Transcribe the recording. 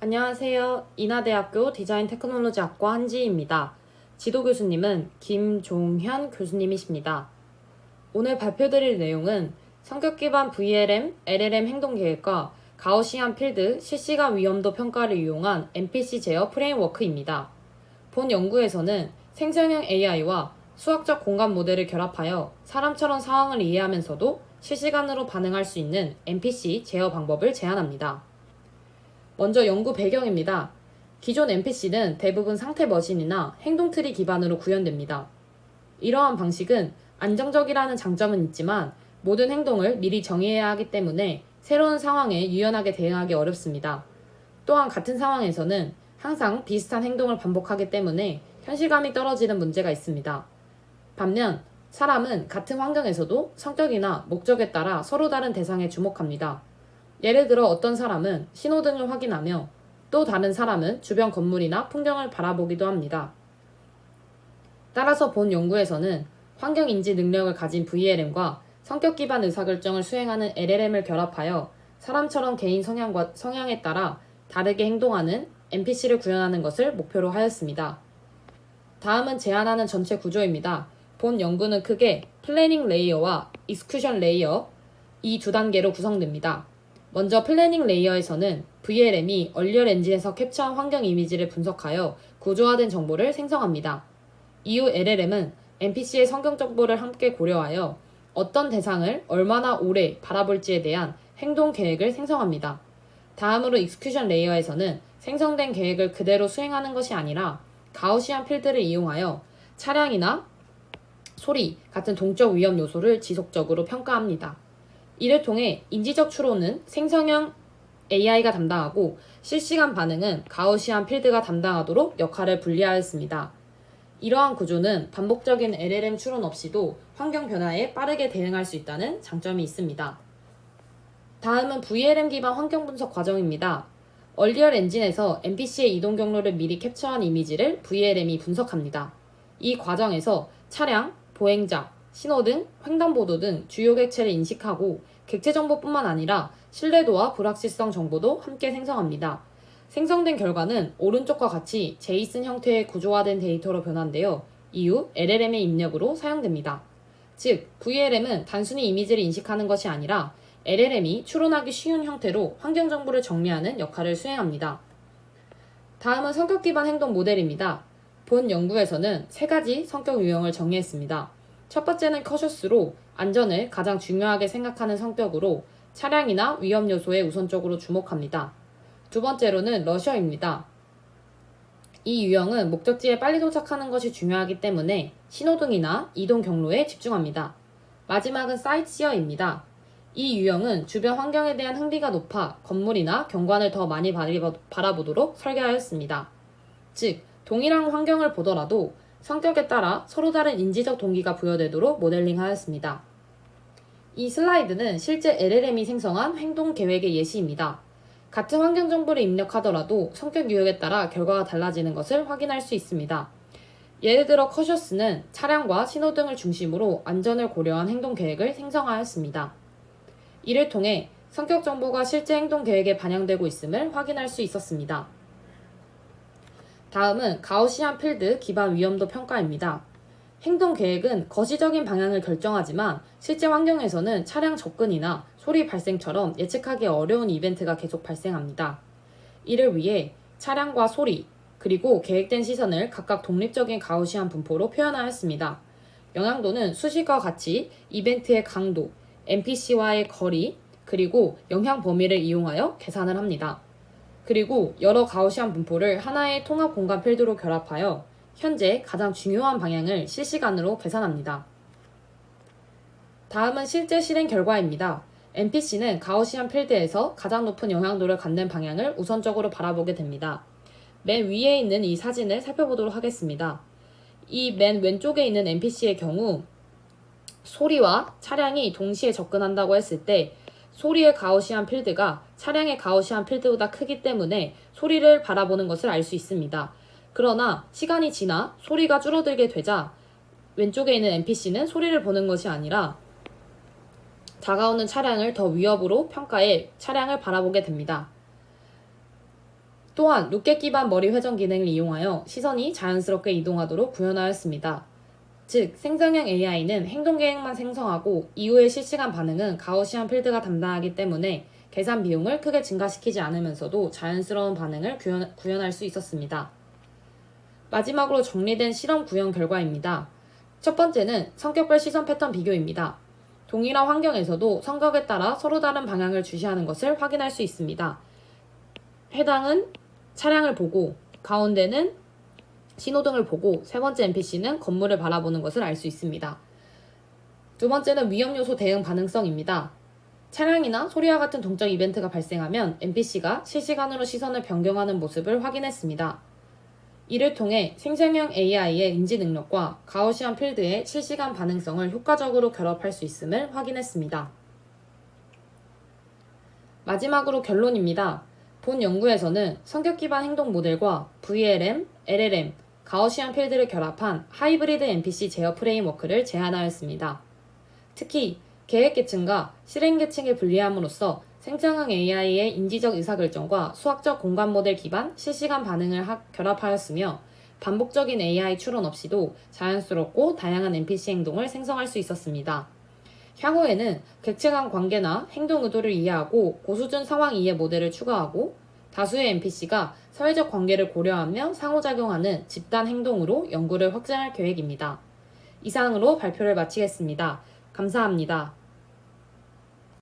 안녕하세요. 인하대학교 디자인테크놀로지학과 한지희입니다. 지도 교수님은 김종현 교수님이십니다. 오늘 발표드릴 내용은 성격 기반 VLM, LLM 행동계획과 가우시안 필드 실시간 위험도 평가를 이용한 MPC 제어 프레임워크입니다. 본 연구에서는 생성형 AI와 수학적 공간 모델을 결합하여 사람처럼 상황을 이해하면서도 실시간으로 반응할 수 있는 MPC 제어 방법을 제안합니다. 먼저 연구 배경입니다. 기존 MPC는 대부분 상태 머신이나 행동 트리 기반으로 구현됩니다. 이러한 방식은 안정적이라는 장점은 있지만 모든 행동을 미리 정의해야 하기 때문에 새로운 상황에 유연하게 대응하기 어렵습니다. 또한 같은 상황에서는 항상 비슷한 행동을 반복하기 때문에 현실감이 떨어지는 문제가 있습니다. 반면 사람은 같은 환경에서도 성격이나 목적에 따라 서로 다른 대상에 주목합니다. 예를 들어 어떤 사람은 신호등을 확인하며 또 다른 사람은 주변 건물이나 풍경을 바라보기도 합니다. 따라서 본 연구에서는 환경인지 능력을 가진 VLM과 성격 기반 의사결정을 수행하는 LLM을 결합하여 사람처럼 개인 성향에 따라 다르게 행동하는 MPC를 구현하는 것을 목표로 하였습니다. 다음은 제안하는 전체 구조입니다. 본 연구는 크게 플래닝 레이어와 익스큐션 레이어 이 두 단계로 구성됩니다. 먼저 플래닝 레이어에서는 VLM이 얼리얼 엔진에서 캡처한 환경 이미지를 분석하여 구조화된 정보를 생성합니다. 이후 LLM은 NPC의 성격 정보를 함께 고려하여 어떤 대상을 얼마나 오래 바라볼지에 대한 행동 계획을 생성합니다. 다음으로 익스큐션 레이어에서는 생성된 계획을 그대로 수행하는 것이 아니라 가우시안 필드를 이용하여 차량이나 소리 같은 동적 위험 요소를 지속적으로 평가합니다. 이를 통해 인지적 추론은 생성형 AI가 담당하고 실시간 반응은 가우시안 필드가 담당하도록 역할을 분리하였습니다. 이러한 구조는 반복적인 LLM 추론 없이도 환경 변화에 빠르게 대응할 수 있다는 장점이 있습니다. 다음은 VLM 기반 환경 분석 과정입니다. 얼리얼 엔진에서 NPC의 이동 경로를 미리 캡처한 이미지를 VLM이 분석합니다. 이 과정에서 차량, 보행자, 신호등, 횡단보도 등 주요 객체를 인식하고 객체 정보뿐만 아니라 신뢰도와 불확실성 정보도 함께 생성합니다. 생성된 결과는 오른쪽과 같이 제이슨 형태의 구조화된 데이터로 변환되어 이후 LLM의 입력으로 사용됩니다. 즉, VLM은 단순히 이미지를 인식하는 것이 아니라 LLM이 추론하기 쉬운 형태로 환경 정보를 정리하는 역할을 수행합니다. 다음은 성격 기반 행동 모델입니다. 본 연구에서는 세 가지 성격 유형을 정의했습니다. 첫 번째는 커셔스로 안전을 가장 중요하게 생각하는 성격으로 차량이나 위험 요소에 우선적으로 주목합니다. 두 번째로는 러셔입니다. 이 유형은 목적지에 빨리 도착하는 것이 중요하기 때문에 신호등이나 이동 경로에 집중합니다. 마지막은 사이트시어입니다. 이 유형은 주변 환경에 대한 흥미가 높아 건물이나 경관을 더 많이 바라보도록 설계하였습니다. 즉, 동일한 환경을 보더라도 성격에 따라 서로 다른 인지적 동기가 부여되도록 모델링하였습니다. 이 슬라이드는 실제 LLM이 생성한 행동 계획의 예시입니다. 같은 환경 정보를 입력하더라도 성격 유형에 따라 결과가 달라지는 것을 확인할 수 있습니다. 예를 들어 커셔스는 차량과 신호등을 중심으로 안전을 고려한 행동 계획을 생성하였습니다. 이를 통해 성격 정보가 실제 행동 계획에 반영되고 있음을 확인할 수 있었습니다. 다음은 가우시안 필드 기반 위험도 평가입니다. 행동 계획은 거시적인 방향을 결정하지만 실제 환경에서는 차량 접근이나 소리 발생처럼 예측하기 어려운 이벤트가 계속 발생합니다. 이를 위해 차량과 소리, 그리고 계획된 시선을 각각 독립적인 가우시안 분포로 표현하였습니다. 영향도는 수식과 같이 이벤트의 강도, NPC와의 거리, 그리고 영향 범위를 이용하여 계산을 합니다. 그리고 여러 가우시안 분포를 하나의 통합 공간 필드로 결합하여 현재 가장 중요한 방향을 실시간으로 계산합니다. 다음은 실제 실행 결과입니다. NPC는 가우시안 필드에서 가장 높은 영향도를 갖는 방향을 우선적으로 바라보게 됩니다. 맨 위에 있는 이 사진을 살펴보도록 하겠습니다. 이 맨 왼쪽에 있는 NPC의 경우 소리와 차량이 동시에 접근한다고 했을 때 소리의 가우시안 필드가 차량의 가우시안 필드보다 크기 때문에 소리를 바라보는 것을 알 수 있습니다. 그러나 시간이 지나 소리가 줄어들게 되자 왼쪽에 있는 NPC는 소리를 보는 것이 아니라 다가오는 차량을 더 위협으로 평가해 차량을 바라보게 됩니다. 또한 로켓 기반 머리 회전 기능을 이용하여 시선이 자연스럽게 이동하도록 구현하였습니다. 즉, 생성형 AI는 행동 계획만 생성하고 이후의 실시간 반응은 가우시안 필드가 담당하기 때문에 계산 비용을 크게 증가시키지 않으면서도 자연스러운 반응을 구현할 수 있었습니다. 마지막으로 정리된 실험 구현 결과입니다. 첫 번째는 성격별 시선 패턴 비교입니다. 동일한 환경에서도 성격에 따라 서로 다른 방향을 주시하는 것을 확인할 수 있습니다. 해당은 차량을 보고, 가운데는 신호등을 보고, 세 번째 NPC는 건물을 바라보는 것을 알 수 있습니다. 두 번째는 위험 요소 대응 반응성입니다. 차량이나 소리와 같은 동적 이벤트가 발생하면 NPC가 실시간으로 시선을 변경하는 모습을 확인했습니다. 이를 통해 생성형 AI의 인지 능력과 가우시안 필드의 실시간 반응성을 효과적으로 결합할 수 있음을 확인했습니다. 마지막으로 결론입니다. 본 연구에서는 성격 기반 행동 모델과 VLM, LLM, 가우시안 필드를 결합한 하이브리드 NPC 제어 프레임워크를 제안하였습니다. 특히 계획계층과 실행계층을 분리함으로써 생성형 AI의 인지적 의사결정과 수학적 공간 모델 기반 실시간 반응을 결합하였으며 반복적인 AI 추론 없이도 자연스럽고 다양한 NPC 행동을 생성할 수 있었습니다. 향후에는 객체 간 관계나 행동 의도를 이해하고 고수준 상황 이해 모델을 추가하고 다수의 NPC가 사회적 관계를 고려하며 상호작용하는 집단 행동으로 연구를 확장할 계획입니다. 이상으로 발표를 마치겠습니다. 감사합니다.